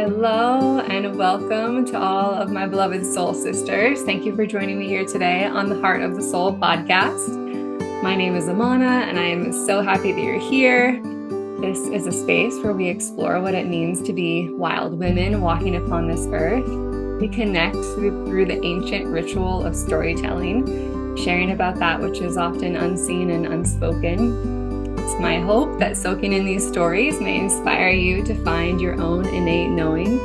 Hello and welcome to all of my beloved soul sisters. Thank you for joining me here today on the Heart of the Soul podcast. My name is Amana and I am so happy that you're here. This is a space where we explore what it means to be wild women walking upon this earth. We connect through the ancient ritual of storytelling, sharing about that which is often unseen and unspoken. It's my hope that soaking in these stories may inspire you to find your own innate knowing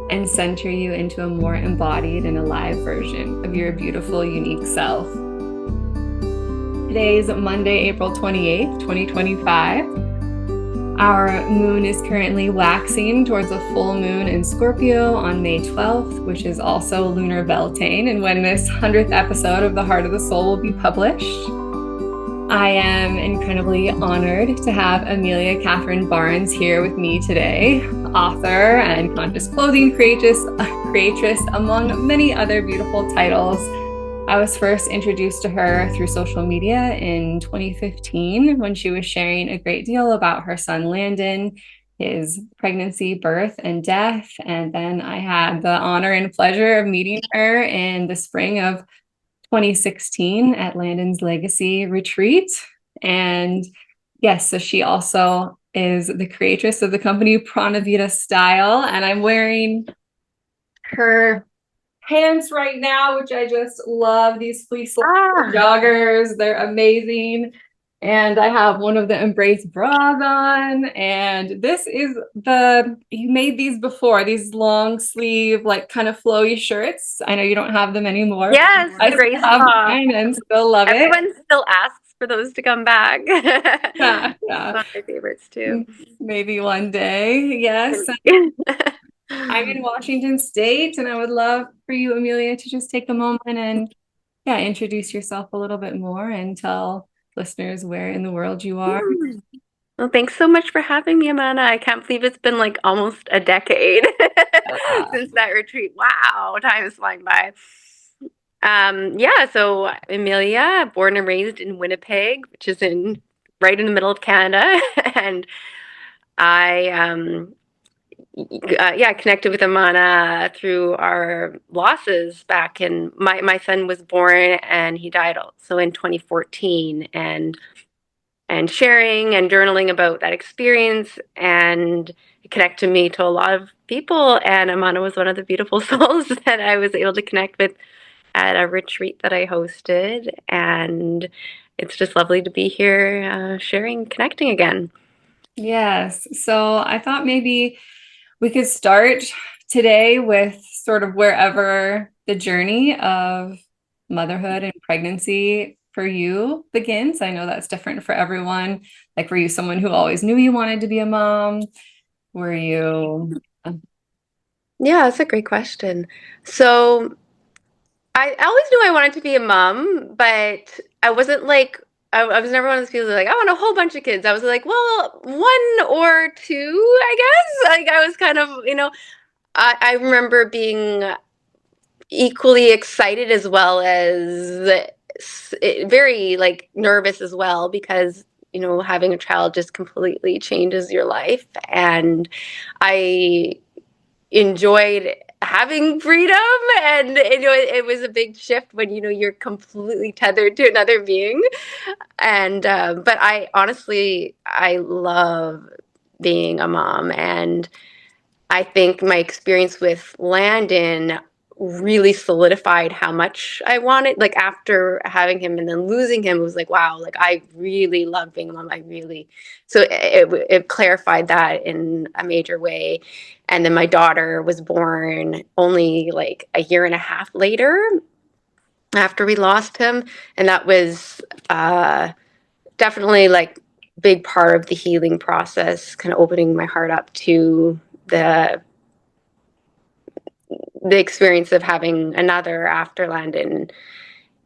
and center you into a more embodied and alive version of your beautiful, unique self. Today is Monday, April 28th, 2025. Our moon is currently waxing towards a full moon in Scorpio on May 12th, which is also lunar Beltane, and when this 100th episode of the Heart of the Soul will be published. I am incredibly honored to have Amelia Catherine Barnes here with me today, author and conscious clothing creatress, among many other beautiful titles. I was first introduced to her through social media in 2015 when she was sharing a great deal about her son Landon, his pregnancy, birth, and death. And then I had the honor and pleasure of meeting her in the spring of 2016 at Landon's Legacy Retreat. And yes, so she also is the creatress of the company Pranavita Style. And I'm wearing her pants right now, which I just love. These fleece joggers, they're amazing. And I have one of the Embrace bras on. And this is you made these before, these long sleeve, like kind of flowy shirts. I know you don't have them anymore. Yes, I still have mine and still love it. Everyone still asks for those to come back. Yeah. One of my favorites too. Maybe one day, yes. I'm in Washington State, and I would love for you, Amelia, to just take a moment and introduce yourself a little bit more and tell listeners where in the world you are. Well, thanks so much for having me, Amanda. I can't believe it's been like almost a decade since that retreat. Wow, time is flying by. So Amelia, born and raised in Winnipeg, which is right in the middle of Canada, and I connected with Amana through our losses back in my son was born and he died also in 2014, and sharing and journaling about that experience, and it connected me to a lot of people, and Amana was one of the beautiful souls that I was able to connect with at a retreat that I hosted, and it's just lovely to be here sharing, connecting again. Yes, so I thought maybe we could start today with sort of wherever the journey of motherhood and pregnancy for you begins. I know that's different for everyone. Like, were you someone who always knew you wanted to be a mom? Were you? Yeah, that's a great question. So I always knew I wanted to be a mom, but I wasn't like, I was never one of those people like, I want a whole bunch of kids. I was like, well, one or two, I guess. Like, I was kind of, I remember being equally excited as well as very like nervous as well, because having a child just completely changes your life, and I enjoyed having freedom, and it was a big shift when you're completely tethered to another being, and but I honestly love being a mom, and I think my experience with Landon really solidified how much I wanted. Like, after having him and then losing him, it was like, wow, like I really love being a mom. So it clarified that in a major way. And then my daughter was born only like a year and a half later after we lost him. And that was definitely like big part of the healing process, kind of opening my heart up to the experience of having another after Landon,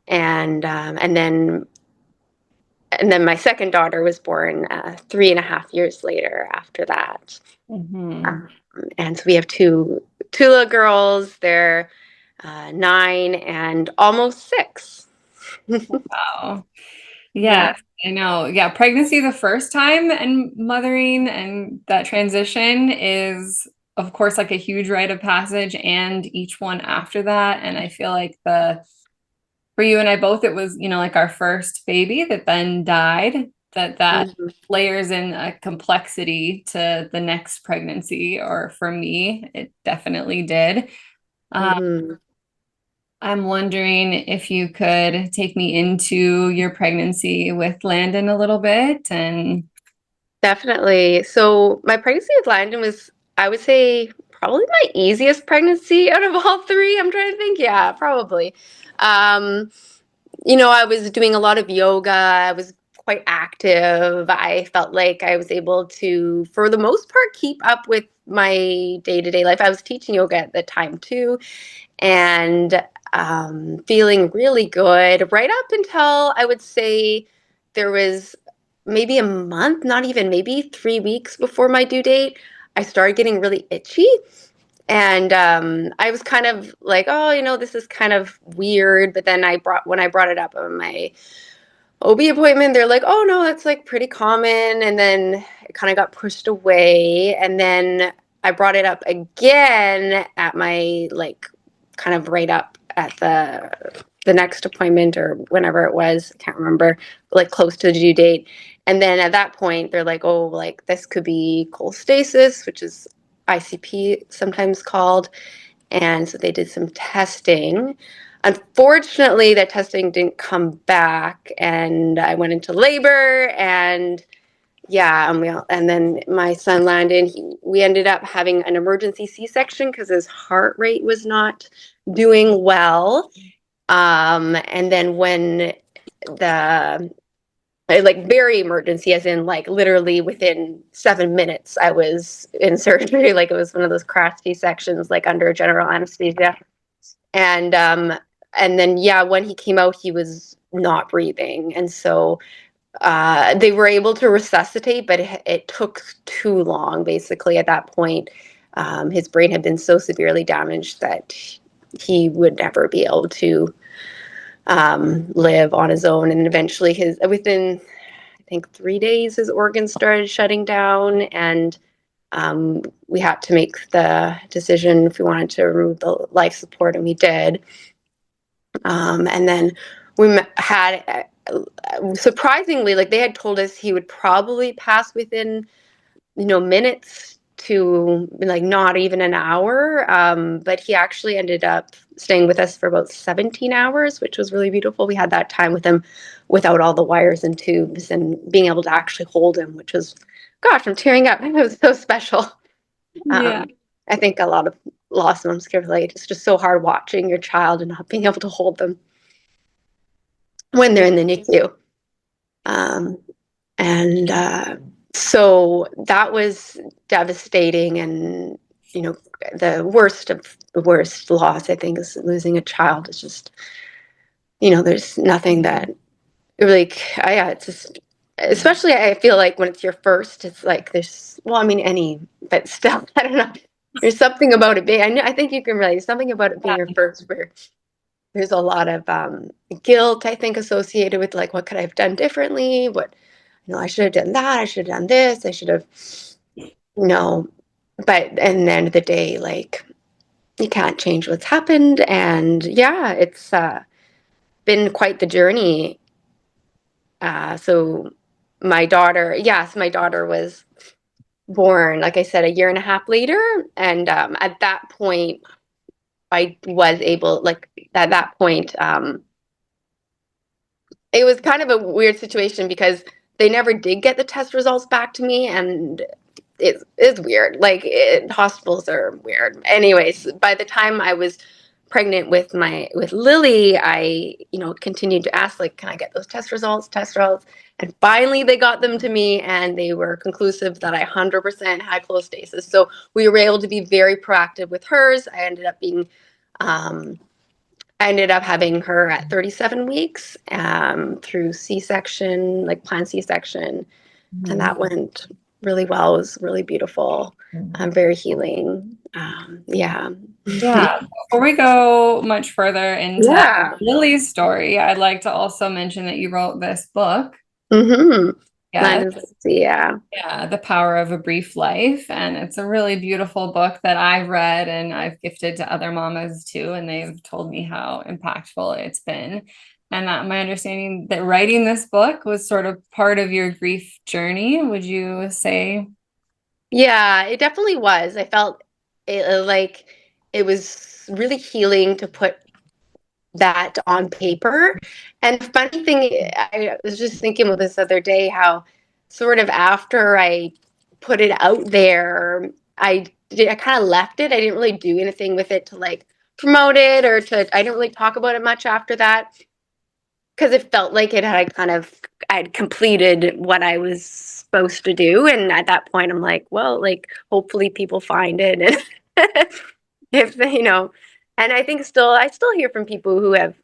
and then my second daughter was born 3.5 years later after that. And so we have two little girls. They're 9 and almost 6. Wow. Yes, I know. Yeah, pregnancy the first time and mothering and that transition is of course, like a huge rite of passage and each one after that. And I feel like for you and I both, it was, like our first baby that then died, that Mhm. layers in a complexity to the next pregnancy, or for me, it definitely did. Uh, Mhm. I'm wondering if you could take me into your pregnancy with Landon a little bit and Definitely. So my pregnancy with Landon was, I would say, probably my easiest pregnancy out of all three. I'm trying to think. Yeah, probably. Um, I was doing a lot of yoga. I was quite active. I felt like I was able to, for the most part, keep up with my day-to-day life. I was teaching yoga at the time too, and feeling really good right up until I would say there was maybe a month, not even maybe 3 weeks before my due date. I started getting really itchy. And I was kind of like, oh, this is kind of weird. But then when I brought it up on my OB appointment, they're like, oh no, that's like pretty common. And then it kind of got pushed away. And then I brought it up again at my like kind of right up at the next appointment or whenever it was, I can't remember, like close to the due date. And then at that point, they're like, oh, like this could be cholestasis, which is ICP sometimes called. And so they did some testing. Unfortunately, that testing didn't come back, and I went into labor. And yeah, and then my son Landon, we ended up having an emergency C-section because his heart rate was not doing well. And then when the like very emergency, as in like literally within 7 minutes, I was in surgery. Like it was one of those crash C-sections, like under general anesthesia. And then yeah, when he came out, he was not breathing, and so they were able to resuscitate, but it took too long. Basically, at that point, his brain had been so severely damaged that he would never be able to live on his own. And eventually, within I think 3 days, his organs started shutting down, and we had to make the decision if we wanted to remove the life support, and we did. And then we had, surprisingly, like they had told us he would probably pass within, minutes to like not even an hour. But he actually ended up staying with us for about 17 hours, which was really beautiful. We had that time with him without all the wires and tubes and being able to actually hold him, which was, gosh, I'm tearing up. It was so special. yeah. Um, I think a lot of lost moms can relate. It's just so hard watching your child and not being able to hold them when they're in the NICU. Um, and so that was devastating. And, the worst of the worst loss, I think, is losing a child. It's just, there's nothing that really, yeah, it's just, especially I feel like when it's your first, it's like there's, well, I mean, but still, I don't know. There's something about it being, I think you can relate. There's something about it being your first where there's a lot of guilt, I think, associated with like, what could I have done differently? I should have done that. I should have done this. I should have, you know, but and the end of the day, like you can't change what's happened. And yeah, it's been quite the journey. So my daughter was born, like I said, a year and a half later. And at that point, I was able, like at that point, it was kind of a weird situation because they never did get the test results back to me, and it's weird. Like hospitals are weird. Anyways, by the time I was pregnant with Lily, I continued to ask, like, can I get those test results, and finally they got them to me, and they were conclusive that I 100% had cholestasis. So we were able to be very proactive with hers. Um, I ended up having her at 37 weeks through C-section, like planned C-section, and that went really well. It was really beautiful, very healing. Yeah. Yeah. Before we go much further into Yeah. Lily's story, I'd like to also mention that you wrote this book. Hmm. Yeah, Landon's legacy, yeah. yeah, The Power of a Brief Life. And it's a really beautiful book that I've read and I've gifted to other mamas too. And they've told me how impactful it's been. And that my understanding that writing this book was sort of part of your grief journey, would you say? Yeah, it definitely was. I felt like it was really healing to put that on paper. And funny thing, I was just thinking about this other day, how sort of after I put it out there, I kind of left it. I didn't really do anything with it to like promote it or to, I didn't really talk about it much after that because it felt like it had kind of, I'd completed what I was supposed to do. And at that point, I'm like, well, like, hopefully people find it. And if they, and I think I still hear from people who have,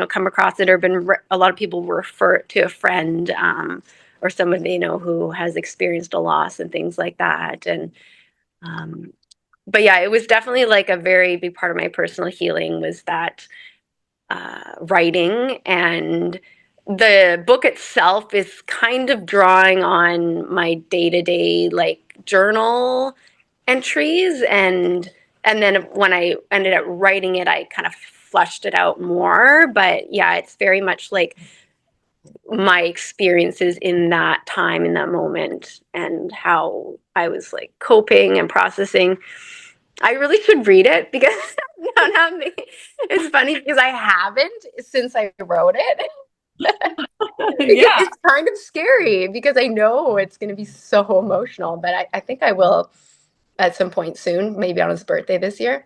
come across it or a lot of people refer it to a friend, or someone they know who has experienced a loss and things like that. And, um, but yeah, it was definitely like a very big part of my personal healing was that writing, and the book itself is kind of drawing on my day-to-day like journal entries, and then when I ended up writing it, I kind of flushed it out more. But yeah, it's very much like my experiences in that time, in that moment, and how I was like coping and processing. I really should read it because it's funny because I haven't since I wrote it. Yeah. It's kind of scary because I know it's going to be so emotional, but I think I will at some point soon, maybe on his birthday this year.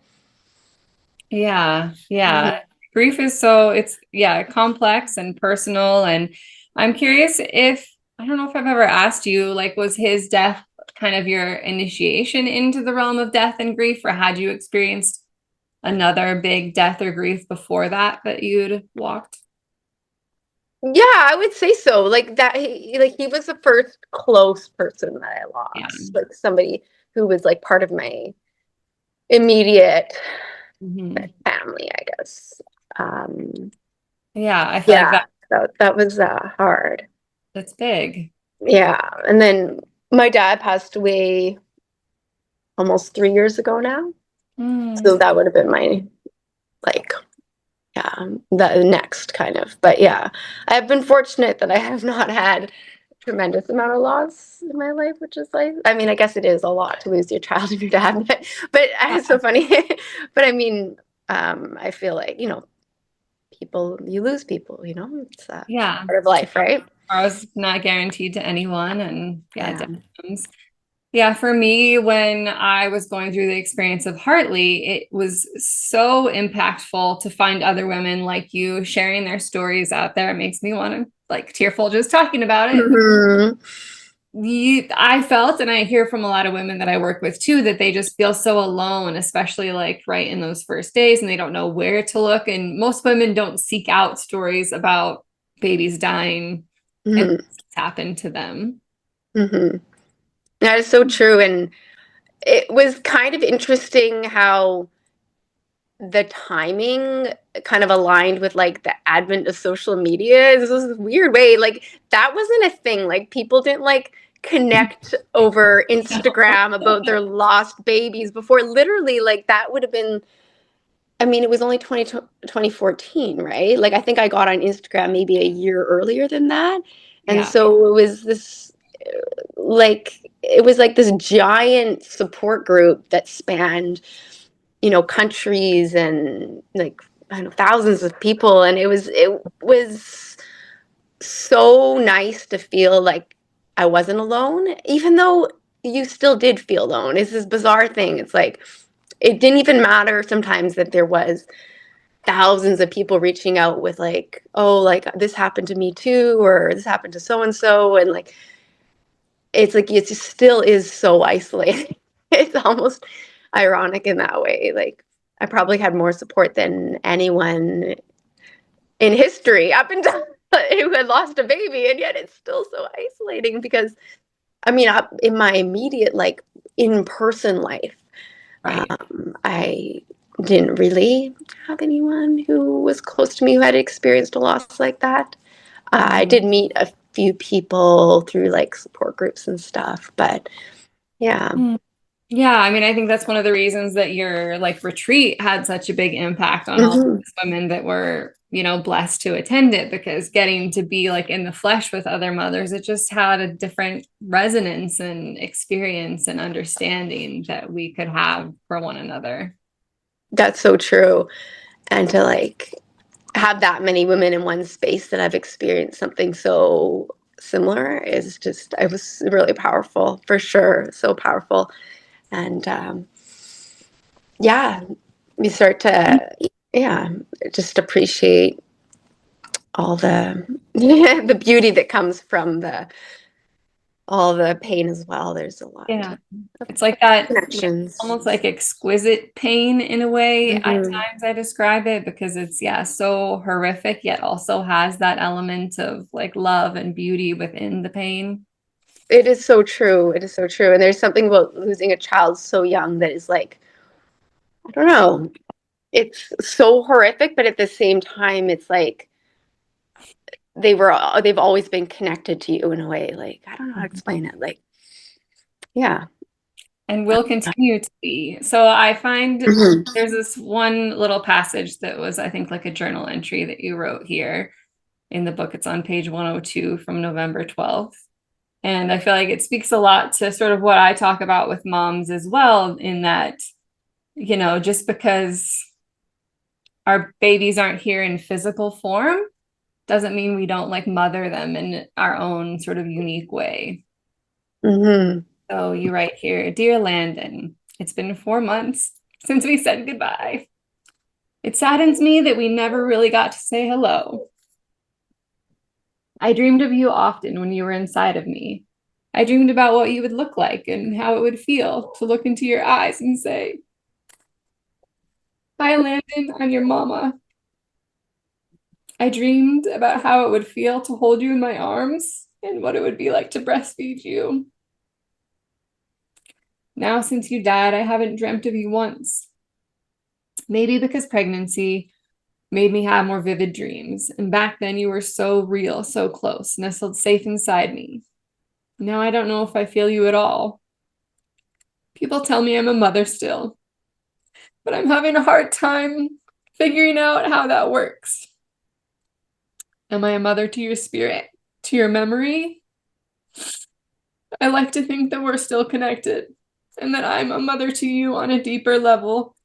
Yeah, yeah. Mhm. Grief is so it's yeah, complex and personal. And I'm curious if I don't know if I've ever asked you, like, was his death kind of your initiation into the realm of death and grief, or had you experienced another big death or grief before that that you'd walked? Yeah, I would say so. Like that, he was the first close person that I Yeah. lost, like somebody who was like part of my immediate Mhm. family, I guess. Um, Yeah, I feel like yeah, that was hard. that's big. Yeah, and then my dad passed away almost 3 years ago now, so Mm. that would have been my like yeah, the next kind of. But yeah, I've been fortunate that I have not had tremendous amount of loss in my life, which is like, I mean, I guess it is a lot to lose your child and your dad, but it's so funny. But I mean, I feel like, people, you lose people, it's Yeah. part of life, right? Tomorrow's not guaranteed to anyone, and yeah, Yeah. death comes. Yeah, for me, when I was going through the experience of Hartley, it was so impactful to find other women like you sharing their stories out there. It makes me want to like tearful just talking about it. Hmm. I felt, and I hear from a lot of women that I work with too, that they just feel so alone, especially like right in those first days, and they don't know where to look. And most women don't seek out stories about babies dying and Hmm. what's happened to them. Hmm. That is so true. And it was kind of interesting how the timing kind of aligned with like the advent of social media. This was this weird way. Like that wasn't a thing. Like people didn't like connect over Instagram about their lost babies before. Literally, like that would have been, I mean, it was only 2014, right? Like I think I got on Instagram maybe a year earlier than that. And Yeah. so it was this like this giant support group that spanned countries and like I don't know thousands of people, and it was so nice to feel like I wasn't alone, even though you still did feel alone. It's this bizarre thing. It's like it didn't even matter sometimes that there was thousands of people reaching out with like, oh, like this happened to me too, or this happened to so and so, and like it's like it just still is so isolating. It's almost ironic in that way. Like I probably had more support than anyone in history up until who had lost a baby, and yet it's still so isolating because I mean, in my immediate like in-person life, Right. I didn't really have anyone who was close to me who had experienced a loss like that. I Mhm. did meet a few people through like support groups and stuff. But yeah. Yeah, I mean, I think that's one of the reasons that your like retreat had such a big impact on all of Hmm. these women that were, blessed to attend it, because getting to be like in the flesh with other mothers, it just had a different resonance and experience and understanding that we could have for one another. That's so true. And to like have that many women in one space that have experienced something so similar is just, it was really powerful for sure. So powerful. And yeah, we start to, yeah, just appreciate all the the beauty that comes from the all the pain as well. There's a lot Yeah. of It's like that, connections. almost like exquisite pain in a way. At Hmm. times I describe it because it's, yeah, so horrific, yet also has that element of like love and beauty within the pain. It is so true. It is so true. And there's something about losing a child so young that is like, I don't know, it's so horrific, but at the same time, it's like they've always been connected to you in a way. Like, I don't know how to explain it. Like, yeah. And will continue to be. So I find Hmm. there's this one little passage that was, I think, like a journal entry that you wrote here in the book. It's on page 102 from November 12th. And I feel like it speaks a lot to sort of what I talk about with moms as well, in that, just because our babies aren't here in physical form doesn't mean we don't like mother them in our own sort of unique way. Hmm. So you write here, Dear Landon, it's been 4 months since we said goodbye. It saddens me that we never really got to say hello. I dreamed of you often when you were inside of me. I dreamed about what you would look like and how it would feel to look into your eyes and say, Hi, Landon, I'm your mama. I dreamed about how it would feel to hold you in my arms and what it would be like to breastfeed you. Now, since you died, I haven't dreamt of you once. Maybe because pregnancy made me have more vivid dreams. And back then, you were so real, so close, nestled safe inside me. Now I don't know if I feel you at all. People tell me I'm a mother still, but I'm having a hard time figuring out how that works. Am I a mother to your spirit, to your memory? I like to think that we're still connected and that I'm a mother to you on a deeper level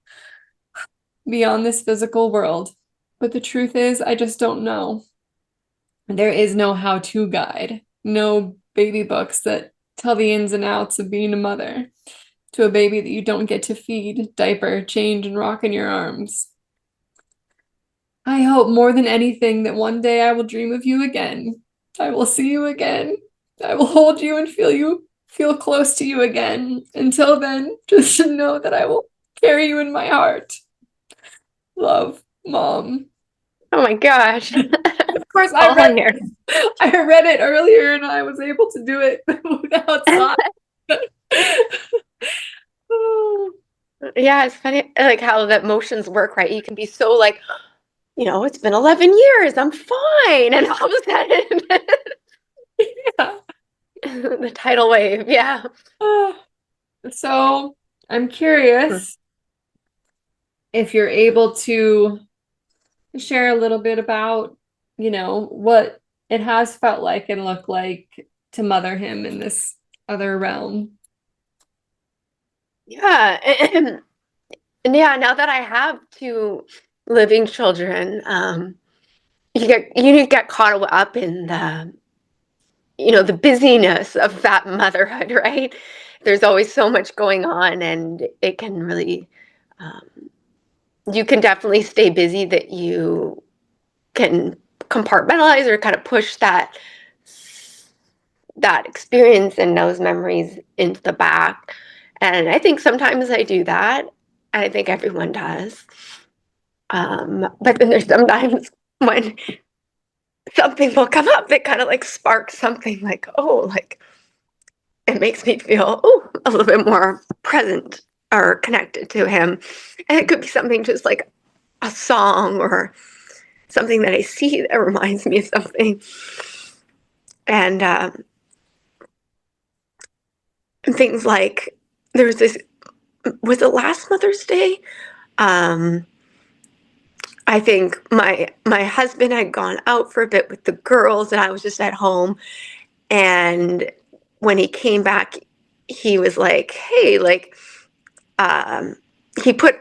beyond this physical world. But the truth is, I just don't know. There is no how-to guide, no baby books that tell the ins and outs of being a mother to a baby that you don't get to feed, diaper, change, and rock in your arms. I hope more than anything that one day I will dream of you again. I will see you again. I will hold you and feel close to you again. Until then, just know that I will carry you in my heart. Love, Mom. Oh my gosh. Of course, All on here. I read it earlier and I was able to do it without stopping. Yeah, it's funny like how the emotions work, right? You can be so like, it's been 11 years, I'm fine. And all of a sudden, Yeah. the tidal wave. Yeah. So I'm curious if you're able to share a little bit about, what it has felt like and looked like to mother him in this other realm. Yeah. And yeah, now that I have two living children, you get caught up in the busyness of that motherhood, right? There's always so much going on, and it can really, um, you can definitely stay busy that you can compartmentalize or kind of push that experience and those memories into the back. And I think sometimes I do that. I think everyone does. But then there's sometimes when something will come up that kind of like sparks something like, oh, like it makes me feel a little bit more present or connected to him. And it could be something just like a song or something that I see that reminds me of something. And things like there was this, was it last Mother's Day? Um, I think my husband had gone out for a bit with the girls, and I was just at home. And when he came back, he was like, "Hey, like, um, he put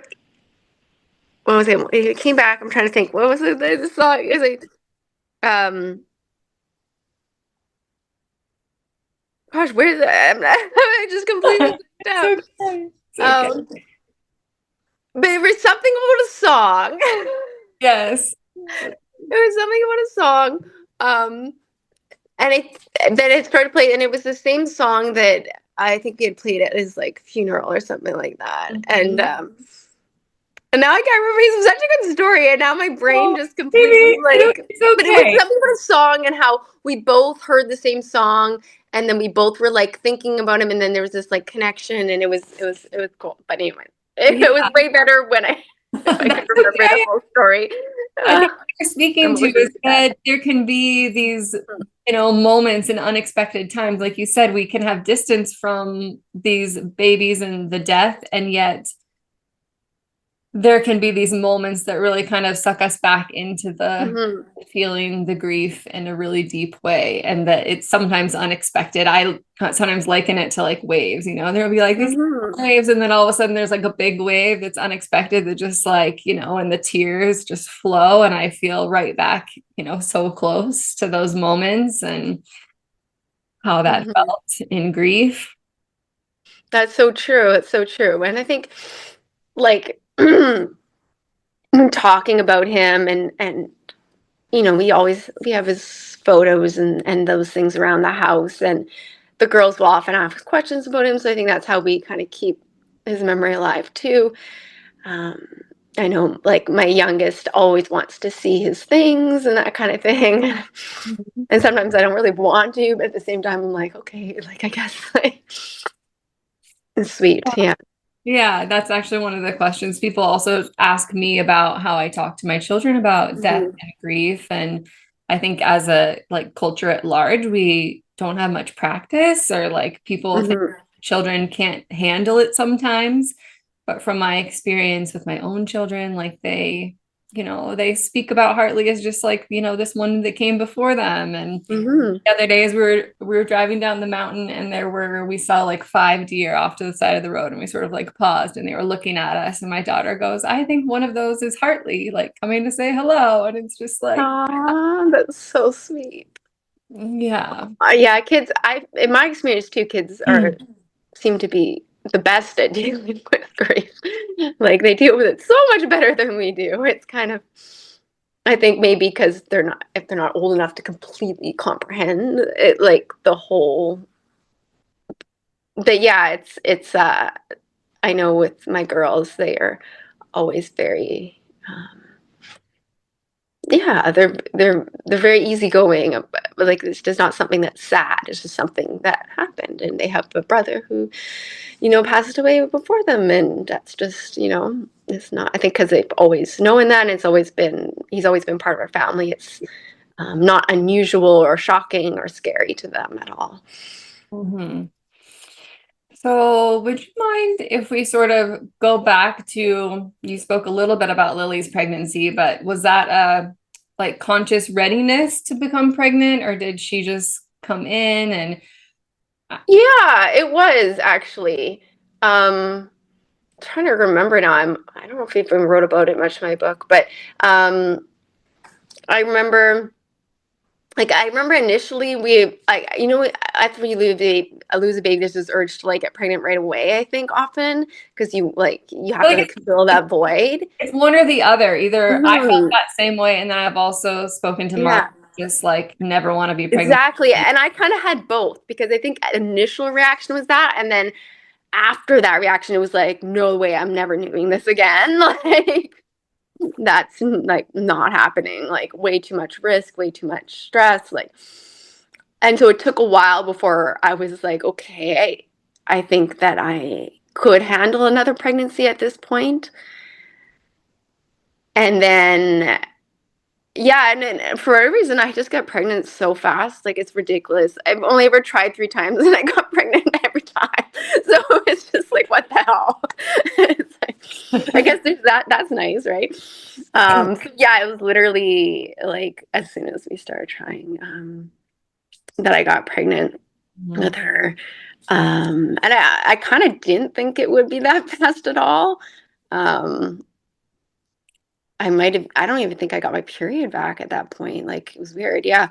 what was it? He came back. I'm trying to think. What was it? The song is like, um, gosh, where's that? I just completely blanked It's out. okay. It's okay. Um, but it was something about a song. Yes. It was something about a song. And then it started playing, and it was the same song that I think we had played at his like funeral or something like that. Mhm. And now I can't remember. It's such a good story, and now my brain Oh, just completely maybe like. it's But it was okay. something about a song and how we both heard the same song, and then we both were like thinking about him, and then there was this like connection, and it was cool. But anyway, it Yeah, was way better when I if I could that's remember the okay. full story. I Uh, think what you're speaking to is emotions again. that there can be these, moments and unexpected times. Like you said, we can have distance from these babies and the death, and yet there can be these moments that really kind of suck us back into the Hmm. feeling the grief in a really deep way, and that it's sometimes unexpected. I sometimes liken it to like waves. There'll be like these Hmm. waves, and then all of a sudden there's like a big wave that's unexpected that just like, and the tears just flow, and I feel right back, so close to those moments and how that Hmm. felt in grief. That's so true. It's so true. And I think like talking about him and we have his photos and those things around the house, and the girls will often ask questions about him, so I think that's how we kind of keep his memory alive too. Um, I know like my youngest always wants to see his things and that kind of thing. And sometimes I don't really want to, but at the same time I'm like, okay, like I guess like it's sweet. Yeah. Yeah, that's actually one of the questions people also ask me about how I talk to my children about death Hmm. and grief. And I think as a like culture at large, we don't have much practice, or like people think Hmm. children can't handle it sometimes. But from my experience with my own children, like they speak about Hartley as just like, this one that came before them. And Hmm. the other days we were driving down the mountain, and we saw like 5 deer off to the side of the road, and we sort of like paused, and they were looking at us, and my daughter goes, I think one of those is Hartley, like coming to say hello. And it's just like, Aw, that's so sweet. yeah. Yeah, kids. In my experience too, kids are seem to be the best at dealing with grief. Like they deal with it so much better than we do. It's kind of, I think maybe because if they're not old enough to completely comprehend it, like the whole. But yeah, it's. I know with my girls, they are always very. Yeah, they're very easygoing. But like it's just not something that's sad. It's just something that happened, and they have a brother who, passed away before them, and that's just, it's not. I think because they've always known that, and he's always been part of our family. It's not unusual or shocking or scary to them at all. Mhm. So, would you mind if we sort of go back to, you spoke a little bit about Lily's pregnancy, but was that a like conscious readiness to become pregnant, or did she just come in and Yeah, it was actually. Trying to remember now. I don't know if I even wrote about it much in my book, but I remember. Like I remember initially after you lose a baby, there's this urge to like get pregnant right away. I think often because you I have feel to like like fill that void. it's one or the other. Either I felt Hmm. that same way, and then I've also spoken to moms Yeah, who just like never want to be pregnant. exactly. And I kind of had both because I think initial reaction was that, and then after that reaction, it was like, no way, I'm never doing this again. Like that's like not happening. Like way too much risk, way too much stress. Like and so it took a while before I was like, okay, I think that I could handle another pregnancy at this point. And then Yeah, and for whatever reason, I just got pregnant so fast. Like it's ridiculous. I've only ever tried 3 times, and I got pregnant every time. So it's just like, what the hell? It's like, I guess there's that. That's nice, right? So yeah, it was literally like as soon as we started trying, that I got pregnant with Mhm. her. And I kind of didn't think it would be that fast at all. Um, I might have, I don't even think I got my period back at that point. Like it was weird. Yeah.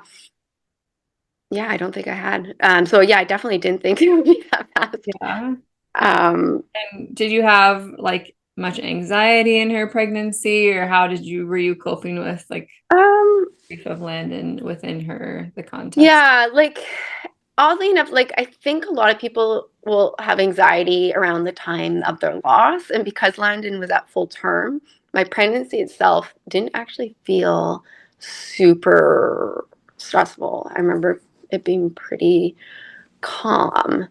Yeah, I don't think I had. So yeah, I definitely didn't think it would be that fast. Yeah. Um, And did you have like much anxiety in her pregnancy, or how were you coping with like um, grief of Landon within the context? yeah, like oddly enough, like I think a lot of people will have anxiety around the time of their loss. And because Landon was at full term, my pregnancy itself didn't actually feel super stressful. I remember it being pretty calm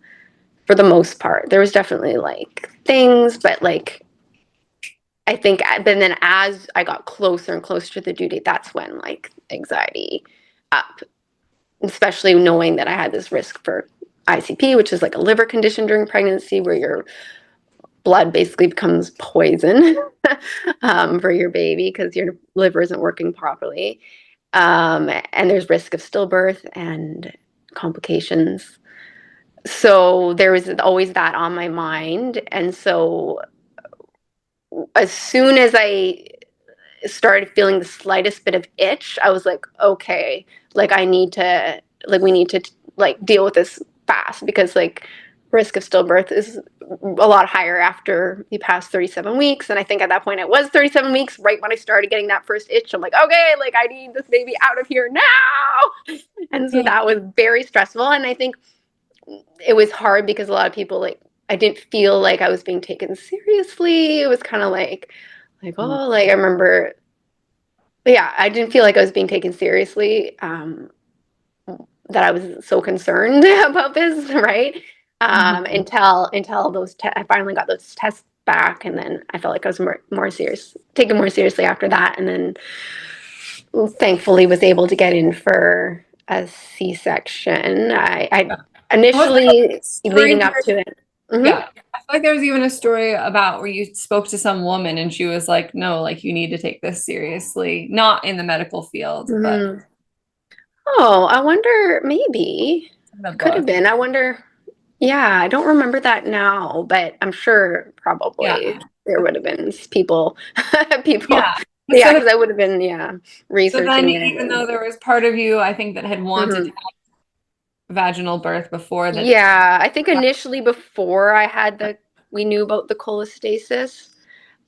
for the most part. There was definitely like things, but like I think, but then as I got closer and closer to the due date, that's when like anxiety up, especially knowing that I had this risk for ICP, which is like a liver condition during pregnancy where your blood basically becomes poison for your baby because your liver isn't working properly. And there's risk of stillbirth and complications. So there was always that on my mind. And so as soon as I started feeling the slightest bit of itch, I was like, okay, like I need to, like we need to like deal with this fast because like risk of stillbirth is a lot higher after you pass 37 weeks. And I think at that point it was 37 weeks, right when I started getting that first itch. I'm like, okay, like I need this baby out of here now. And so Yeah. that was very stressful. And I think it was hard because a lot of people like I didn't feel like I was being taken seriously. It was kind of like oh like I remember yeah, I didn't feel like I was being taken seriously. That I was so concerned about this, right? Mhm. Until I finally got those tests back, and then I felt like I was more serious, taken more seriously after that, and then thankfully was able to get in for a C-section. I Was there a initially story leading up where, to it. Hmm. yeah, I feel like there was even a story about where you spoke to some woman and she was like, no, like you need to take this seriously, not in the medical field, but Hmm. Oh, I wonder, maybe in the it could have book. been. I wonder. Yeah, I don't remember that now, but I'm sure Yeah. probably there would have been people, people. Yeah. Yeah, So, because I would have been, yeah, so then researching it. even though And, there was part of you, I think, that had wanted to mhm. have vaginal birth before that. Yeah, I think initially before I had we knew about the cholestasis,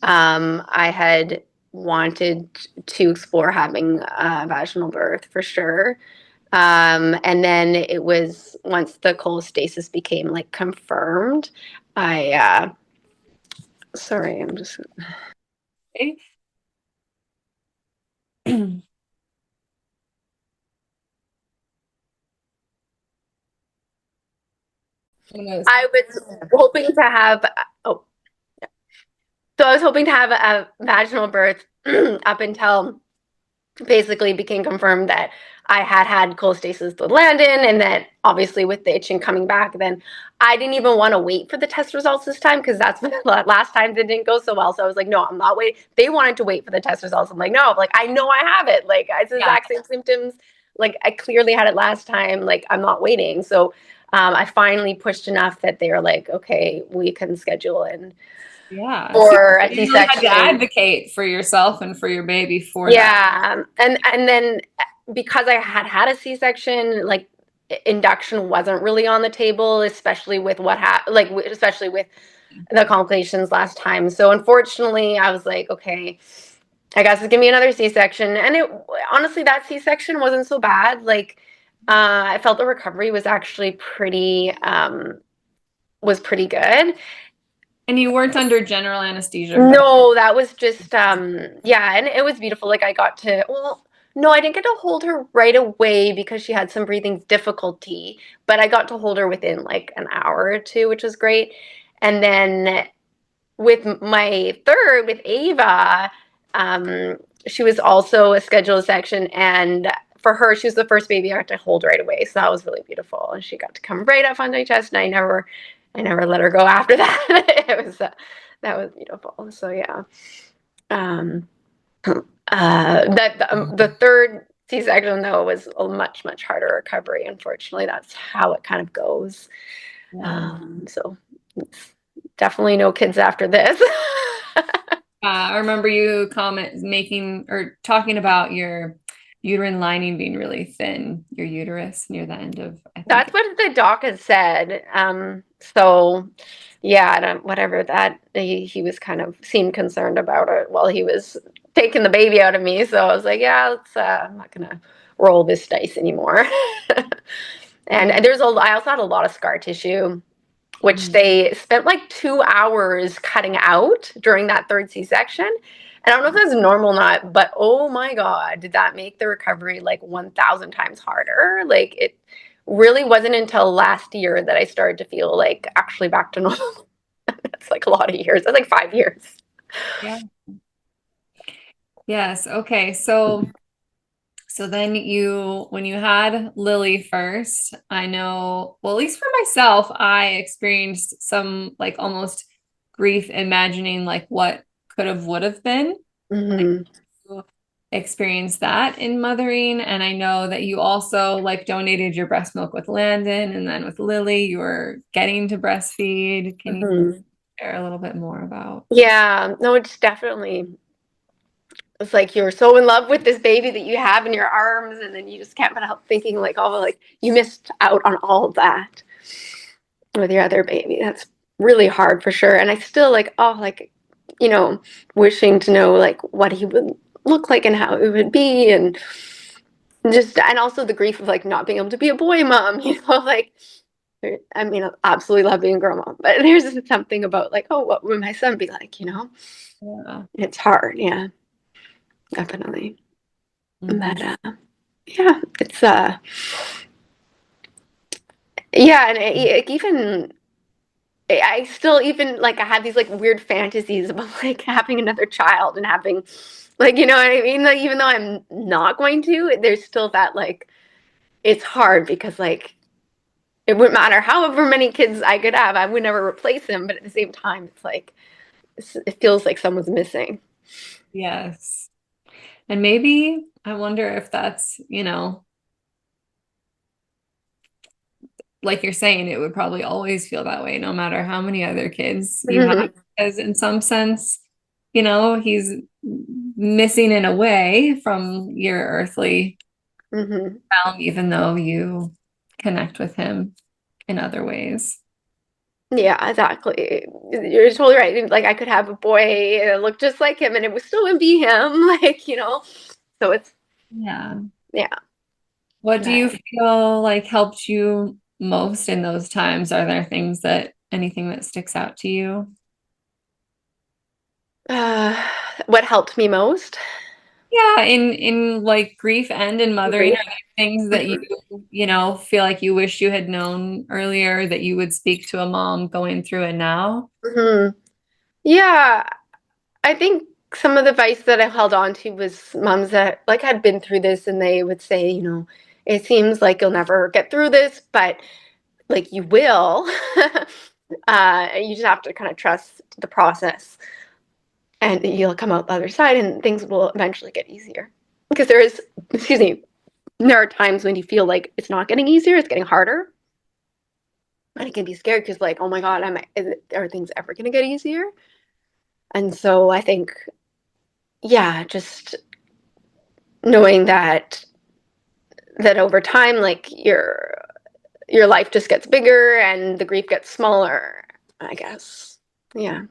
I had wanted to explore having a vaginal birth for sure. And then it was once the cholestasis became like confirmed, sorry, I'm just, I was hoping to have, oh, so I was hoping to have a vaginal birth up until basically became confirmed that I had had cholestasis with Landon, and that obviously with the itching coming back, then I didn't even want to wait for the test results this time because that's last time it didn't go so well. So I was like, no, I'm not waiting. They wanted to wait for the test results. I'm like, no, like I know I have it. Like it's the Yeah. exact same symptoms. Like I clearly had it last time. Like I'm not waiting. So I finally pushed enough that they were like, okay, we can schedule in Yeah. So for a you really had to C-section. advocate for yourself and for your baby for that. Yeah, and then because I had had a C-section, like induction wasn't really on the table, especially with what happened, like especially with the complications last time. So unfortunately, I was like, okay, I guess give me another C-section. And it honestly, that C-section wasn't so bad. Like, I felt the recovery was actually was pretty good. And you weren't under general anesthesia for that. No, that was just yeah, and it was beautiful. Like I got to well, no, I didn't get to hold her right away because she had some breathing difficulty, but I got to hold her within like an hour or two, which was great. And then with my third, with Ava, um, she was also a scheduled section, and for her, she was the first baby I got to hold right away. So that was really beautiful, and she got to come right up on my chest, and I never let her go after that. It was that was beautiful. So yeah, um, the third C-section though was a much harder recovery. Unfortunately, that's how it kind of goes. Yeah. So it's definitely no kids after this. I remember you making or talking about your uterine lining being really thin, your uterus near the end of, I think. That's what the doc has said. So yeah, whatever that he was kind of seemed concerned about it while he was taking the baby out of me. So I was like, yeah, I'm not gonna roll this dice anymore. And Yeah. I also had a lot of scar tissue, which Mm. they spent like 2 hours cutting out during that third C-section. And I don't know if that's normal or not, but oh my God, did that make the recovery like 1,000 times harder? Like it really wasn't until last year that I started to feel like actually back to normal. That's like a lot of years. That's like 5 years. Yeah. Yes. Okay. So then when you had Lily first, I know, well, at least for myself, I experienced some like almost grief imagining like what could have, would have been. Like Hmm. you experienced that in mothering. And I know that you also like donated your breast milk with Landon, and then with Lily, you were getting to breastfeed. Can you Hmm. share a little bit more about? Yeah, no, it's definitely, it's like you're so in love with this baby that you have in your arms, and then you just can't help thinking like, oh, like you missed out on all of that with your other baby. That's really hard for sure. And I still like, oh, like, you know, wishing to know like what he would look like and how it would be, and just, and also the grief of like not being able to be a boy mom, like, I mean, I absolutely love being a girl mom, but there's something about like, oh, what would my son be like? Yeah. It's hard. Yeah, definitely. Mhm. But yeah, it's yeah, and even I still even like I had these like weird fantasies about like having another child and having like you know what I mean? Like even though I'm not going to, there's still that like it's hard because like it wouldn't matter however many kids I could have, I would never replace him, but at the same time it's like it feels like someone's missing. Yes. And maybe I wonder if that's, like you're saying, it would probably always feel that way, no matter how many other kids you have. Hmm. Because in some sense, he's missing in a way from your earthly Hmm. realm, even though you connect with him in other ways. Yeah, exactly. You're totally right. Like I could have a boy look just like him and it would still wouldn't be him, like. So it's Yeah. yeah. What do you But feel like helped you most in those times? Are there anything that sticks out to you? uh, what helped me most? Yeah, in like grief and in mothering, are Grief. there things that Hmm. feel like you wish you had known earlier that you would speak to a mom going through it now? Hmm. Yeah, I think some of the advice that I held on to was moms that like had been through this and they would say, it seems like you'll never get through this, but like you will. You just have to kind of trust the process and you'll come out the other side and things will eventually get easier. Because excuse me, there are times when you feel like it's not getting easier, it's getting harder. And it can be scary because, like, oh my God, are things ever going to get easier? And so I think, yeah, just knowing that over time, like your life just gets bigger and the grief gets smaller, I guess. Yeah.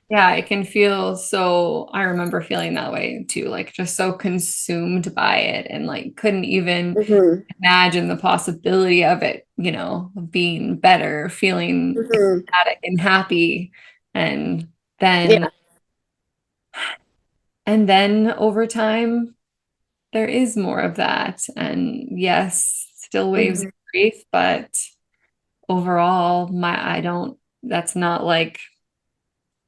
Yeah, it can feel so, I remember feeling that way too, like just so consumed by it and like couldn't even Hmm. imagine the possibility of it, being better, feeling Hmm. ecstatic and happy. And then Yeah. and then over time there is more of that. And yes, still waves of Hmm. grief, but overall, I don't, that's not like,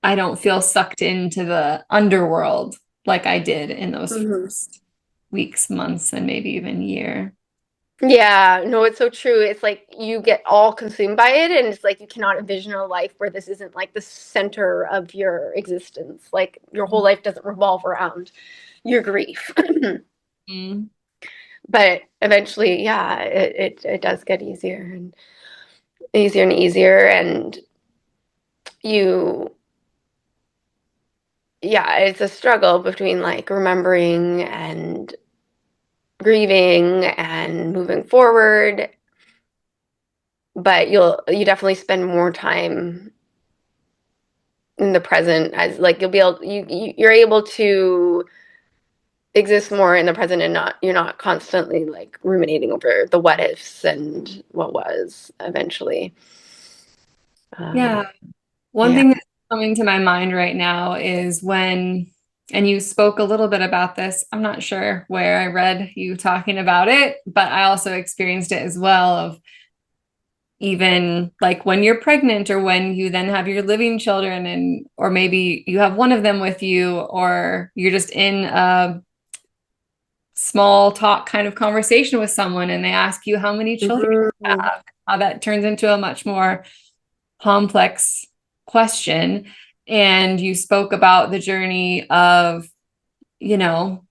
I don't feel sucked into the underworld like I did in those Mhm. first weeks, months, and maybe even year. Yeah, no, it's so true. It's like you get all consumed by it, and it's like you cannot envision a life where this isn't like the center of your existence. Like your whole life doesn't revolve around your grief. Mm. But eventually, yeah, it does get easier and easier and easier, and you, yeah, it's a struggle between like remembering and grieving and moving forward, but you definitely spend more time in the present, as like you'll be able you're able to exist more in the present, and not you're not constantly like ruminating over the what ifs and what was eventually. Yeah. um One yeah. thing that's coming to my mind right now is when, and you spoke a little bit about this. I'm not sure where I read you talking about it, but I also experienced it as well of even like when you're pregnant or when you then have your living children and or maybe you have one of them with you or you're just in a small talk kind of conversation with someone and they ask you how many children you Mhm. have, how that turns into a much more complex question. And you spoke about the journey of, you know,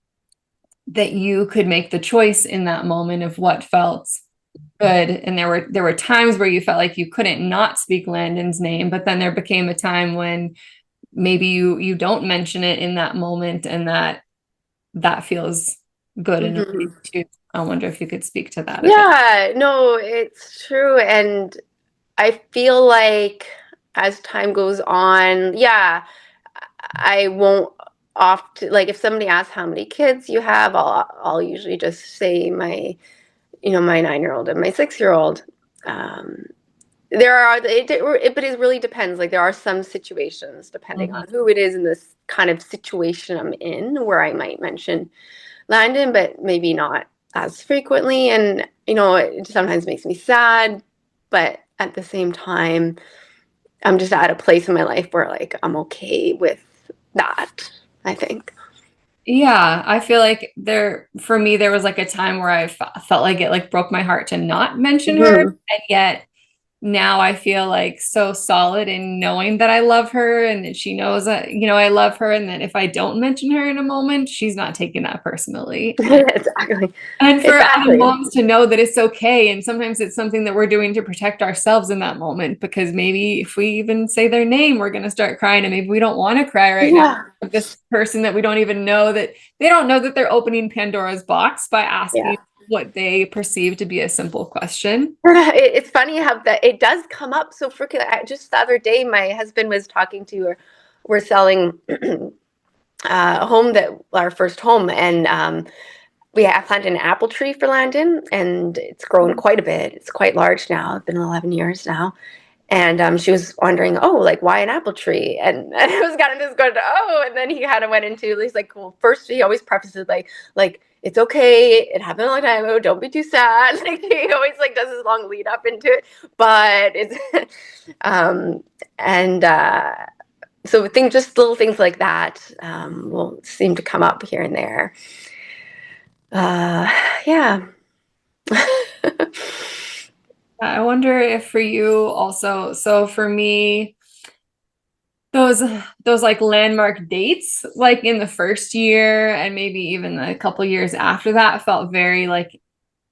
that you could make the choice in that moment of what felt good. And there were times where you felt like you couldn't not speak Landon's name, but then there became a time when maybe you don't mention it in that moment and that feels good in a way Mhm. too. I wonder if you could speak to that a bit. Yeah, no, it's true. And I feel like as time goes on, yeah, I won't often like if somebody asks how many kids you have, I'll usually just say my, my 9-year-old and my 6-year-old. Um, there are but it really depends. Like there are some situations, depending Mhm. on who it is in this kind of situation I'm in, where I might mention Landon, but maybe not as frequently. And it sometimes makes me sad, but at the same time, I'm just at a place in my life where like I'm okay with that, I think. Yeah, I feel like for me, there was like a time where I felt like it like broke my heart to not mention her. Hmm. And yet now I feel like so solid in knowing that I love her and that she knows that, I love her. And that if I don't mention her in a moment, she's not taking that personally. Exactly. And for other Exactly. moms to know that it's okay. And sometimes it's something that we're doing to protect ourselves in that moment, because maybe if we even say their name, we're going to start crying. And maybe we don't want to cry right now. Yeah. This person that we don't even know, that they don't know that they're opening Pandora's box by Yeah. asking what they perceive to be a simple question. It's funny how that it does come up so freaking. Just the other day, my husband was talking to her. We're selling a home, that our first home, and I planted an apple tree for Landon, and it's grown quite a bit. It's quite large now. It's been 11 years now. And she was wondering, oh, like why an apple tree? And I was kind of just going, oh, and then he kind of went into, he's like, well, first he always prefaces like it's okay, it happened a long time ago, don't be too sad. Like he always like does this long lead up into it, but it's, um, and so things, just little things like that, will seem to come up here and there. Uh, yeah. I wonder if for you also, so for me, those those like landmark dates like in the first year and maybe even a couple years after that felt very like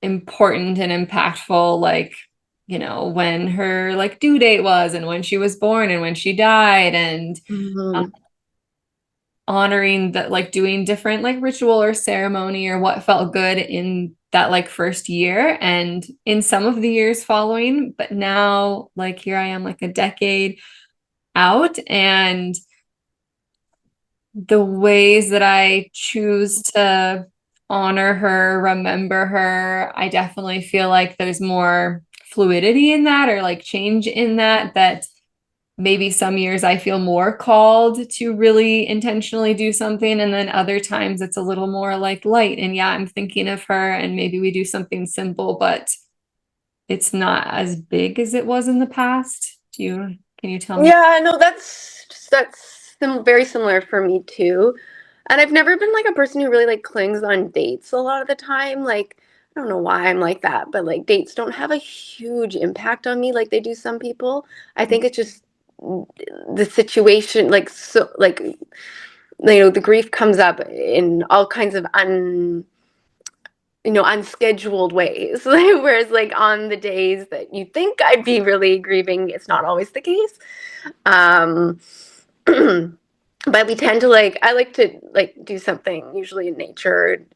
important and impactful, like when her like due date was and when she was born and when she died, and Mhm. honoring that, like doing different like ritual or ceremony or what felt good in that like first year and in some of the years following. But now like here I am like a decade out, and the ways that I choose to honor her, remember her, I definitely feel like there's more fluidity in that, or like change in that maybe some years I feel more called to really intentionally do something. And then other times it's a little more like light. And yeah, I'm thinking of her and maybe we do something simple, but it's not as big as it was in the past. Can you tell me? Yeah, no, that's very similar for me too. And I've never been like a person who really like clings on dates a lot of the time. Like, I don't know why I'm like that, but like dates don't have a huge impact on me like they do some people. I think it's just the situation, like, so, like, the grief comes up in all kinds of unscheduled ways. Whereas like on the days that you think I'd be really grieving, it's not always the case. Um, but we tend to like I like to like do something usually in nature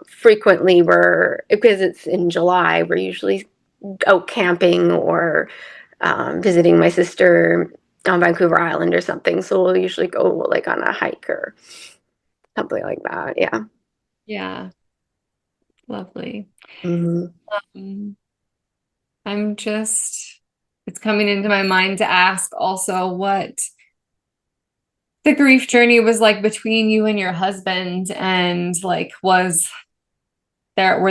frequently where because it's in July we're usually out camping or visiting my sister on Vancouver Island or something, so we'll usually go like on a hike or something like that. Yeah. Yeah, lovely. Hmm. Um, I'm just, it's coming into my mind to ask also what the grief journey was like between you and your husband, and like, were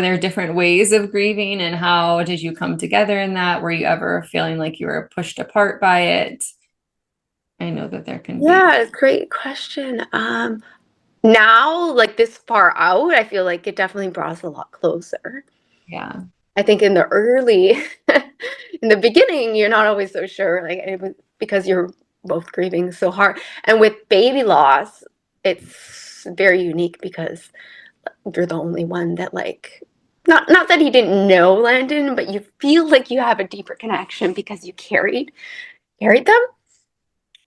there different ways of grieving, and how did you come together in that? Were you ever feeling like you were pushed apart by it? I know that there can be. Yeah, great question. Now, like this far out, I feel like it definitely brought us a lot closer. Yeah. I think in the early, in the beginning, you're not always so sure, like it was because you're both grieving so hard. And with baby loss, it's very unique because you're the only one that like, not that he didn't know Landon, but you feel like you have a deeper connection because you carried them, Got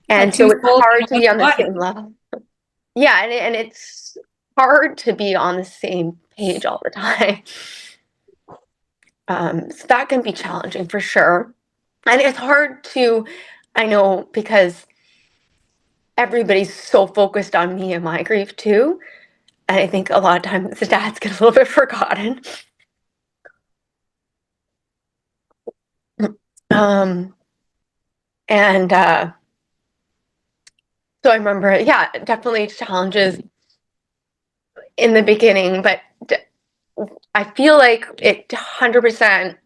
and two so it's souls in hard to one be on the body. same level. Yeah, and it's hard to be on the same page all the time. So that can be challenging for sure. And it's hard to, I know, because everybody's so focused on me and my grief too. And I think a lot of times the dads get a little bit forgotten. Um, and so I remember, yeah, definitely challenges in the beginning, but I feel like it 100%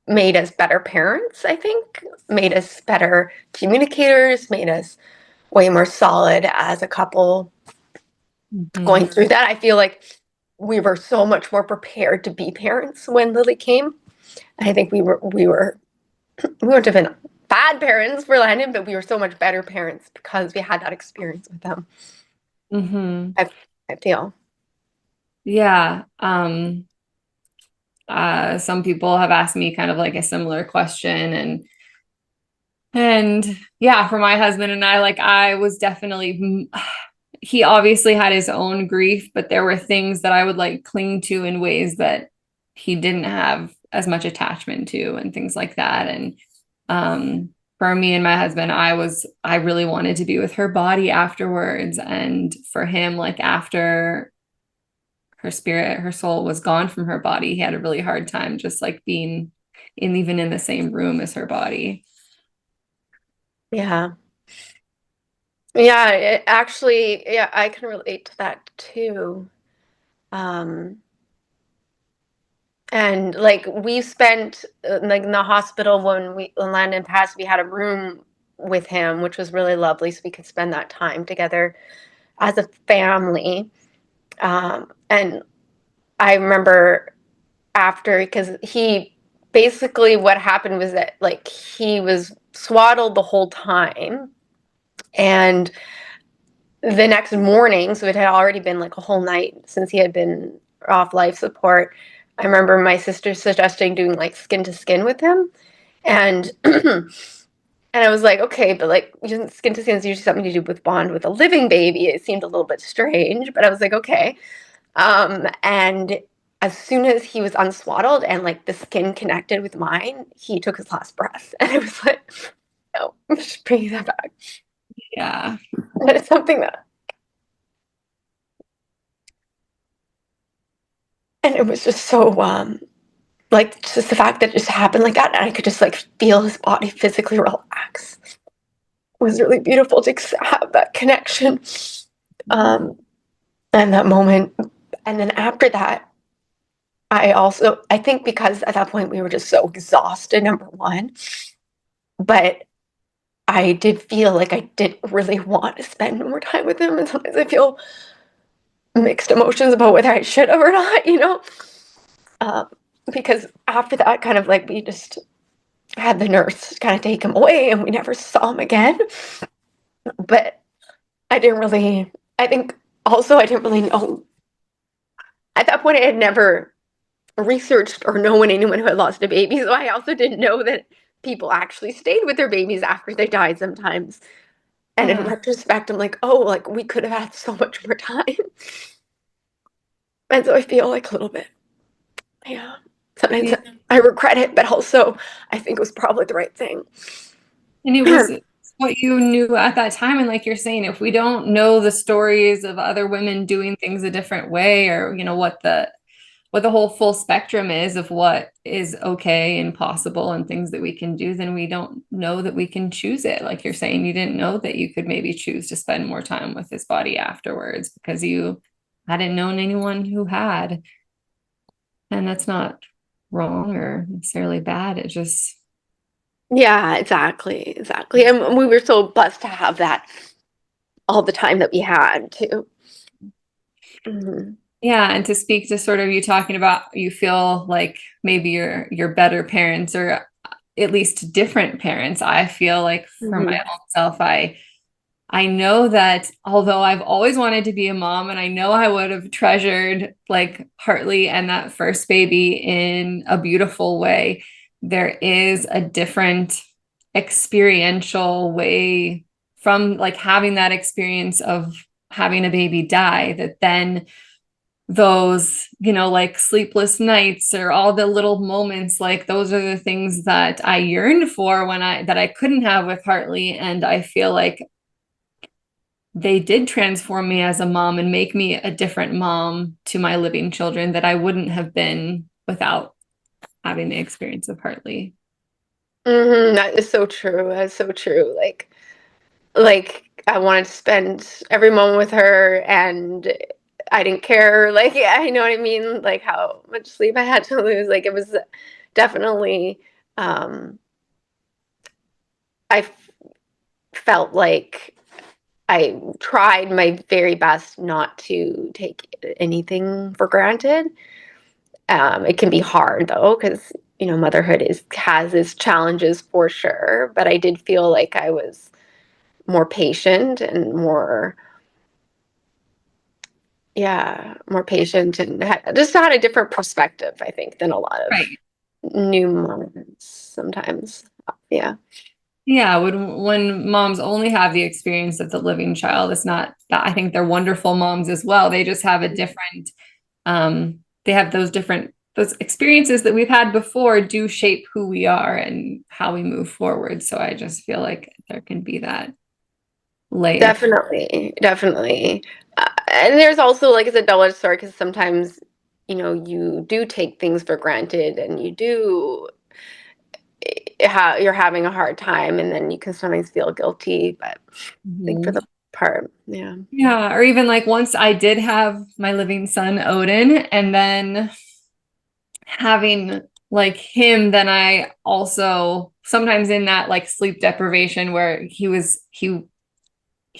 made us better parents, I think, made us better communicators, made us way more solid as a couple Mhm. going through that. I feel like we were so much more prepared to be parents when Lily came. I think we weren't even bad parents for Landon, but we were so much better parents because we had that experience with them. Mhm. I, I feel. Yeah. Some people have asked me kind of like a similar question, and yeah, for my husband and I, like I was definitely he obviously had his own grief, but there were things that I would like cling to in ways that he didn't have as much attachment to and things like that. And for me and my husband, I really wanted to be with her body afterwards. And for him, like after her spirit, her soul was gone from her body, he had a really hard time just like being even in the same room as her body. Yeah. Yeah, actually, yeah, I can relate to that too. Um, and like we spent like in the hospital when Landon passed, we had a room with him, which was really lovely, so we could spend that time together as a family. And I remember after because he basically what happened was that like he was swaddled the whole time, and the next morning, so it had already been like a whole night since he had been off life support. I remember my sister suggesting doing like skin to skin with him, and and I was like, okay, but like skin to skin is usually something to do with bond with a living baby. It seemed a little bit strange, but I was like, okay. And as soon as he was unswaddled and like the skin connected with mine, he took his last breath, and I was like, no, I'm just bringing that back. Yeah. And it's something that and it was just so like just the fact that it just happened like that and I could just like feel his body physically relax was really beautiful to have that connection um and that moment. And then after that I think because at that point we were just so exhausted, number one, but I did feel like I didn't really want to spend more time with him, and sometimes I feel mixed emotions about whether I should have or not, um, because after that, kind of like we just had the nurse kind of take him away, and we never saw him again. But I didn't really. I think also I didn't really know at that point. I had never researched or known anyone who had lost a baby, so I also didn't know that people actually stayed with their babies after they died sometimes. And in Yeah. retrospect, I'm like, oh, like we could have had so much more time. And so I feel like a little bit, yeah. Sometimes Yeah. I regret it, but also I think it was probably the right thing. And it was what you knew at that time. And like you're saying, if we don't know the stories of other women doing things a different way, or what the whole full spectrum is of what is okay and possible and things that we can do, then we don't know that we can choose it. Like you're saying, you didn't know that you could maybe choose to spend more time with his body afterwards because you hadn't known anyone who had. And that's not wrong or necessarily bad. It just, Yeah, exactly, exactly. And we were so blessed to have that all the time that we had too. Hmm. yeah. And to speak to sort of you talking about, you feel like maybe you're better parents or at least different parents. I feel like for my Hmm. own self, I know that although I've always wanted to be a mom and I know I would have treasured like Hartley and that first baby in a beautiful way, there is a different experiential way from like having that experience of having a baby die that then those, like sleepless nights or all the little moments, like those are the things that I yearned for that I couldn't have with Hartley. And I feel like they did transform me as a mom and make me a different mom to my living children that I wouldn't have been without having the experience of Hartley. That is so true. That's so true. Like I wanted to spend every moment with her, and I didn't care. Like, yeah, you know what I mean? Like how much sleep I had to lose. Like it was definitely. Um, I felt like I tried my very best not to take anything for granted. It can be hard though, because motherhood is has its challenges for sure. But I did feel like I was more patient and more patient, and just had a different perspective, I think, than a lot of Right. new moms sometimes. Yeah, Yeah, when moms only have the experience of the living child, it's not that I think they're wonderful moms as well. They just have a different they have those experiences that we've had before do shape who we are and how we move forward. So I just feel like there can be that layer. definitely, definitely. And there's also like it's a double-edged sword because sometimes you do take things for granted, and you do you're having a hard time, and then you can sometimes feel guilty. But I think for Mhm. the part, yeah. Yeah, or even like once I did have my living son Odin, and then having like him, then I also sometimes in that like sleep deprivation where he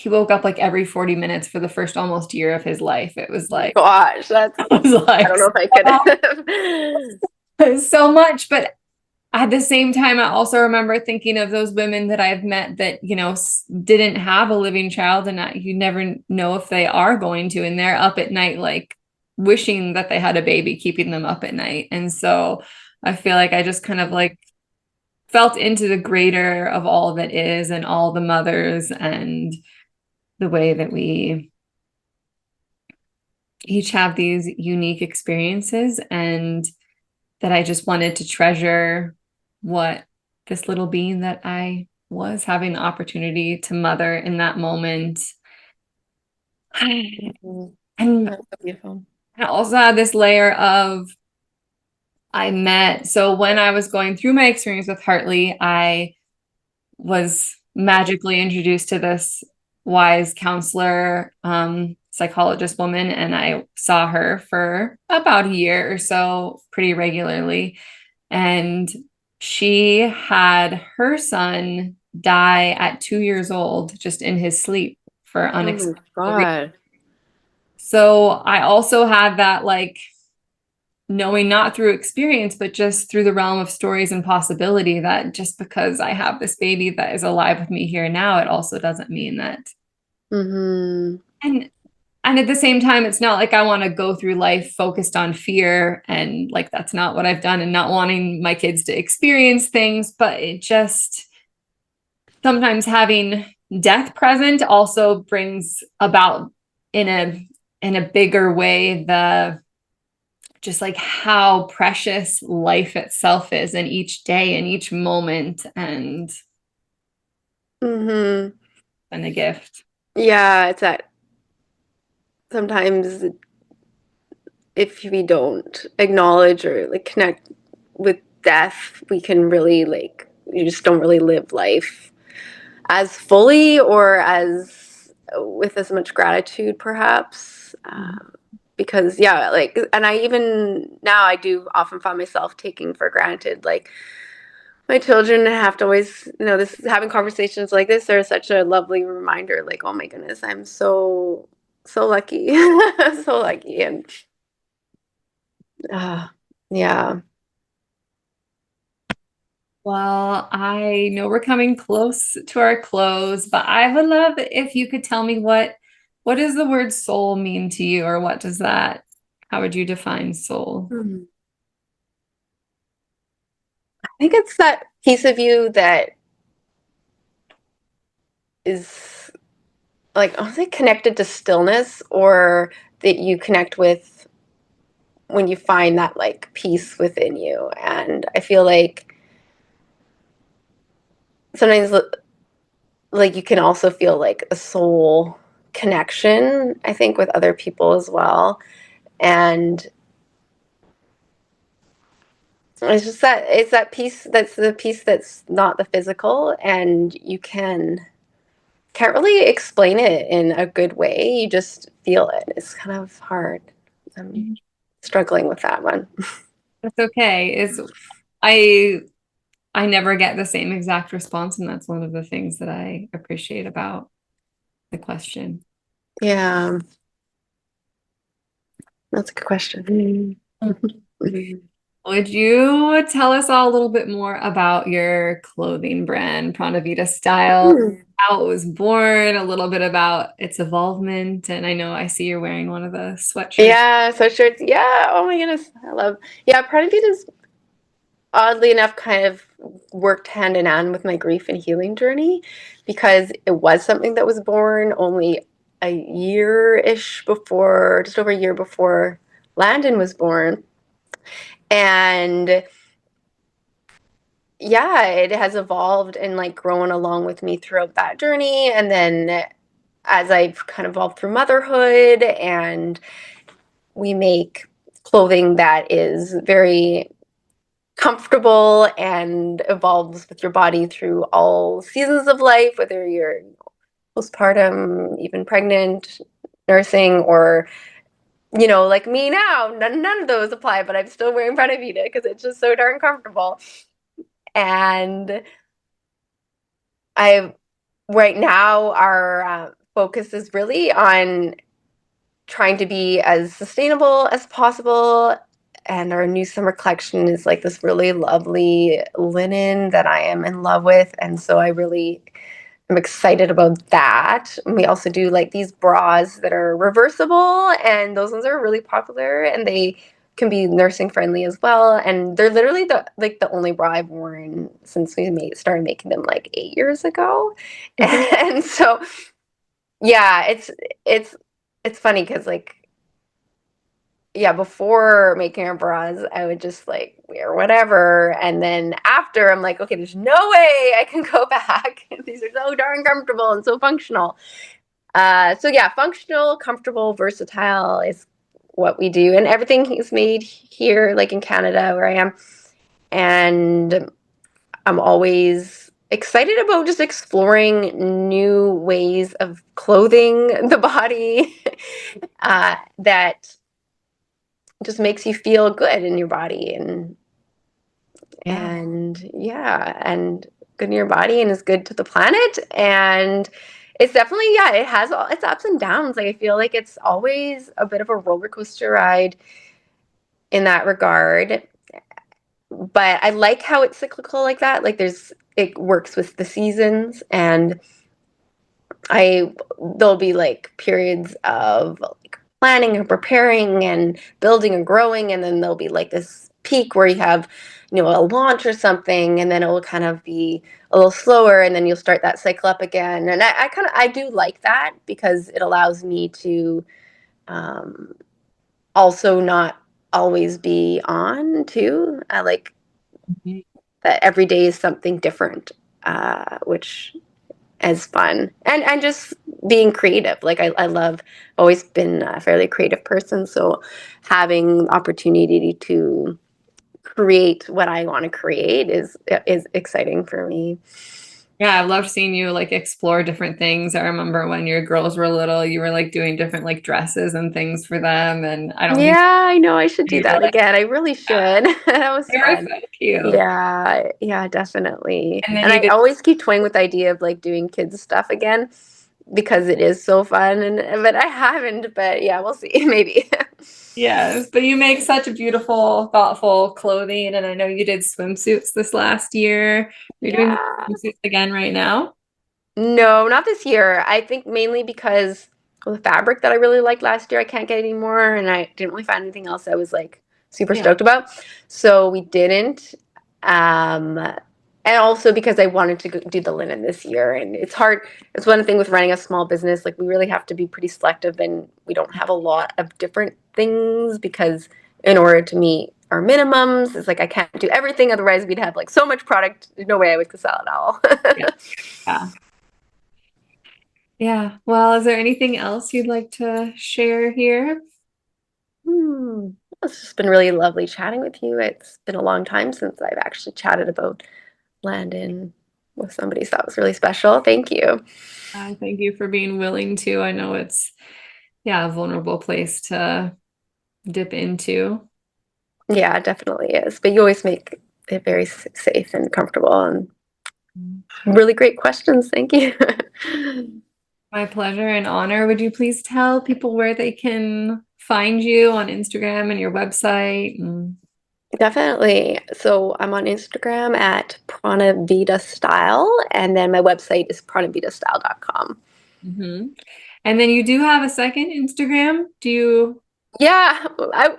woke up like every 40 minutes for the first almost year of his life. It was like Gosh, that's I was I like don't know if I could. so much, but at the same time, I also remember thinking of those women that I've met that, didn't have a living child and you never know if they are going to, and they're up at night, like wishing that they had a baby, keeping them up at night. And so I feel like I just kind of like felt into the greater of all that is and all the mothers and the way that we each have these unique experiences and that I just wanted to treasure what this little being that I was having the opportunity to mother in that moment. Mhm. And That's so beautiful. I also had this layer of so when I was going through my experience with Hartley, I was magically introduced to this wise counselor, psychologist woman, and I saw her for about a year or so pretty regularly. And she had her son die at 2 years old, just in his sleep for Oh my unexplainable reasons. God. So I also have that like knowing not through experience, but just through the realm of stories and possibility that just because I have this baby that is alive with me here now, it also doesn't mean that. Mm-hmm. And and at the same time, it's not like I want to go through life focused on fear and like that's not what I've done and not wanting my kids to experience things, but it just sometimes having death present also brings about in a bigger way the just like how precious life itself is and each day and each moment Mm-hmm. and a gift. Yeah, it's that sometimes if we don't acknowledge or like connect with death, we can really like you just don't really live life as fully or as with as much gratitude, perhaps. Because yeah, like, and I even now I do often find myself taking for granted like my children have to always, this having conversations like this are such a lovely reminder. Like, oh my goodness, I'm so lucky, so lucky, and uh, yeah. Well, I know we're coming close to our close, but I would love if you could tell me what does the word soul mean to you, or what does that, how would you define soul? Hmm. I think it's that piece of you that is like I say connected to stillness, or that you connect with when you find that like peace within you. And I feel like sometimes like you can also feel like a soul connection, I think, with other people as well. And it's that piece that's the piece that's not the physical, and you can't really explain it in a good way. You just feel it. It's kind of hard. I'm struggling with that one. That's okay. Is I I never get the same exact response, and that's one of the things that I appreciate about the question. Yeah, that's a good question. Would you tell us all a little bit more about your clothing brand, Pranavita Style, how it was born, a little bit about its evolvement? And I know I see you're wearing one of the sweatshirts. Yeah, so shirts. Yeah. Oh my goodness. I love. Yeah, part of it is oddly enough kind of worked hand in hand with my grief and healing journey because it was something that was born only a year-ish before, just over a year before Landon was born. And yeah, it has evolved and like grown along with me throughout that journey. And then as I've kind of evolved through motherhood, and we make clothing that is very comfortable and evolves with your body through all seasons of life, whether you're postpartum, even pregnant, nursing, or like me now, none of those apply, but I'm still wearing Pranavita because it's just so darn comfortable. And I right now our focus is really on trying to be as sustainable as possible. And our new summer collection is like this really lovely linen that I am in love with. And so I really am excited about that. And we also do like these bras that are reversible, and those ones are really popular, and they can be nursing friendly as well. And they're literally the only bra I've worn since we started making them like 8 years ago. And so yeah, it's it's funny because like yeah, before making our bras, I would just like wear whatever, and then after I'm like, okay, there's no way I can go back. These are so darn comfortable and so functional. So yeah, functional, comfortable, versatile is what we do, and everything is made here, like in Canada, where I am, and I'm always excited about just exploring new ways of clothing the body that just makes you feel good in your body, and Yeah. yeah, and good in your body and is good to the planet. And it's definitely, yeah, it has all its ups and downs. Like I feel like it's always a bit of a roller coaster ride in that regard. But I like how it's cyclical like that. Like it works with the seasons, and I there'll be like periods of like planning and preparing and building and growing, and then there'll be like this peak where you have, a launch or something, and then it will kind of be a little slower, and then you'll start that cycle up again. And I do like that because it allows me to um, also not always be on too. I like that every day is something different, which is fun, and just being creative. Like I love, always been a fairly creative person, so having the opportunity to create what I want to create is exciting for me. Yeah, I've loved seeing you like explore different things. I remember when your girls were little, you were like doing different like dresses and things for them. And I don't think Yeah, I know I should do you were that like, again. I really should. That was they were fun. so cute. Yeah, yeah, definitely. And then And you I did, always keep toying with the idea of like doing kids stuff again because it is so fun, and but I haven't, but yeah, we'll see. Maybe. yes, but you make such a beautiful, thoughtful clothing. And I know you did swimsuits this last year. You're doing more Yeah. swimsuits again right now. No, not this year. I think mainly because of the fabric that I really liked last year, I can't get anymore, and I didn't really find anything else I was like super Yeah. stoked about. So we didn't. Um, and also because I wanted to do the linen this year, and it's hard. It's one thing with running a small business. Like we really have to be pretty selective, and we don't have a lot of different things because in order to meet our minimums, it's like I can't do everything. Otherwise, we'd have like so much product. There's no way I could sell it all. Yeah. Yeah. Yeah. Well, is there anything else you'd like to share here? Hmm. It's just been really lovely chatting with you. It's been a long time since I've actually chatted about Landon with somebody, so that was really special. Thank you. Thank you for being willing to. I know it's, yeah, a vulnerable place to dip into. Yeah, it definitely is. But you always make it very safe and comfortable, and really great questions. Thank you. My pleasure and honor. Would you please tell people where they can find you on Instagram and your website? Definitely. So I'm on Instagram at Pranavita Style, and then my website is pranavitasstyle.com. Mhm. And then you do have a second Instagram. Do you? Yeah,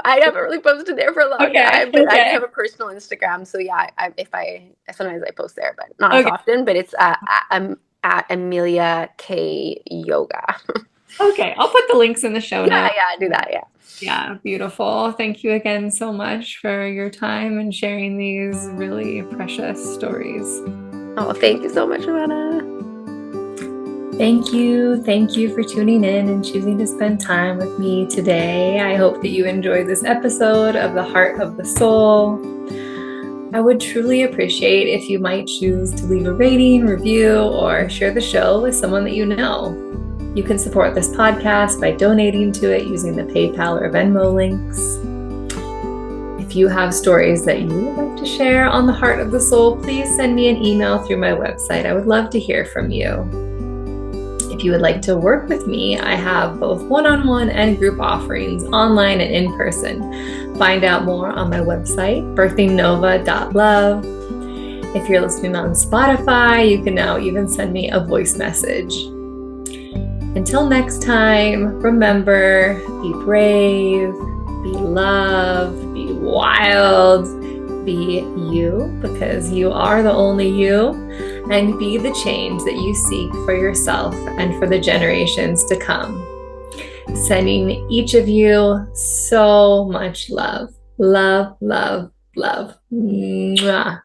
I haven't really posted there for a long Okay, time, but I do okay, have a personal Instagram. So yeah, if I sometimes I post there, but not as okay, often. But it's I'm at Amelia K Yoga. okay. I'll put the links in the show Yeah, notes. yeah, do that. Yeah. Yeah, beautiful. Thank you again so much for your time and sharing these really precious stories. Oh, thank you so much, Amanda. Thank you. Thank you for tuning in and choosing to spend time with me today. I hope that you enjoyed this episode of The Heart of the Soul. I would truly appreciate if you might choose to leave a rating, review, or share the show with someone that you know. You can support this podcast by donating to it using the PayPal or Venmo links. If you have stories that you would like to share on The Heart of the Soul, please send me an email through my website. I would love to hear from you. If you would like to work with me, I have both one-on-one and group offerings online and in person. Find out more on my website, birthingnova.love. If you're listening on Spotify, you can now even send me a voice message. Until next time, remember, be brave, be loved, be wild, be you, because you are the only you, and be the change that you seek for yourself and for the generations to come. Sending each of you so much love. Love, love, love. Mwah.